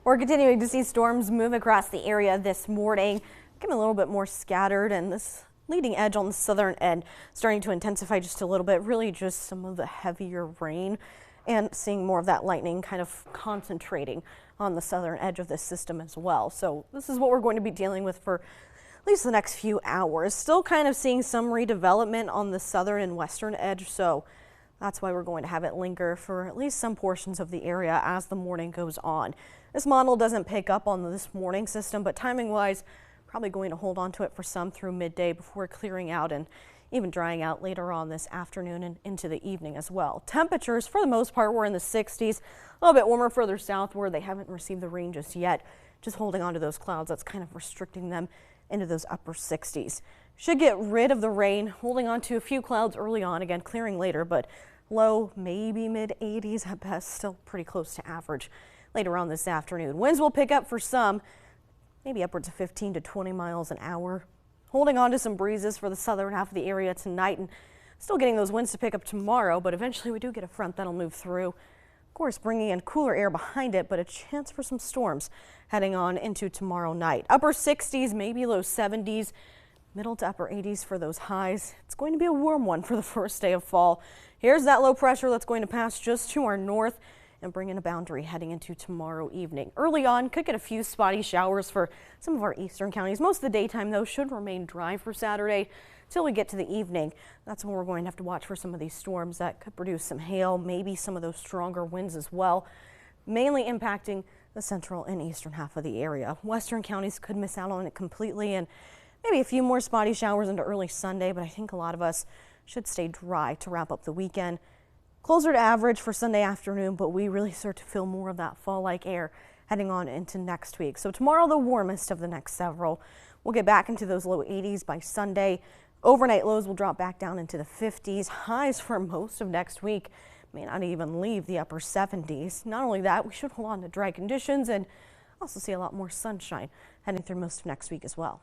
We're continuing to see storms move across the area this morning, getting a little bit more scattered, and this leading edge on the southern end starting to intensify just a little bit, really just some of the heavier rain and seeing more of that lightning kind of concentrating on the southern edge of this system as well. So this is what we're going to be dealing with for at least the next few hours. Still kind of seeing some redevelopment on the southern and western edge, so that's why we're going to have it linger for at least some portions of the area as the morning goes on. This model doesn't pick up on this morning system, but timing-wise, probably going to hold on to it for some through midday before clearing out and even drying out later on this afternoon and into the evening as well. Temperatures, for the most part, were in the 60s, a little bit warmer further south where they haven't received the rain just yet. Just holding on to those clouds, that's kind of restricting them into those upper 60s. Should get rid of the rain, holding on to a few clouds early on, again clearing later, but low, maybe mid 80s at best, still pretty close to average later on this afternoon. Winds will pick up for some, maybe upwards of 15 to 20 miles an hour. Holding on to some breezes for the southern half of the area tonight, and still getting those winds to pick up tomorrow, but eventually we do get a front that'll move through. Of course, bringing in cooler air behind it, but a chance for some storms heading on into tomorrow night. Upper 60s, maybe low 70s. Middle to upper 80s for those highs. It's going to be a warm one for the first day of fall. Here's that low pressure that's going to pass just to our north and bring in a boundary heading into tomorrow evening. Early on, could get a few spotty showers for some of our eastern counties. Most of the daytime, though, should remain dry for Saturday till we get to the evening. That's when we're going to have to watch for some of these storms that could produce some hail, maybe some of those stronger winds as well, mainly impacting the central and eastern half of the area. Western counties could miss out on it completely, and maybe a few more spotty showers into early Sunday, but I think a lot of us should stay dry to wrap up the weekend. Closer to average for Sunday afternoon, but we really start to feel more of that fall-like air heading on into next week. So tomorrow, the warmest of the next several. We'll get back into those low 80s by Sunday. Overnight lows will drop back down into the 50s. Highs for most of next week may not even leave the upper 70s. Not only that, we should hold on to dry conditions and also see a lot more sunshine heading through most of next week as well.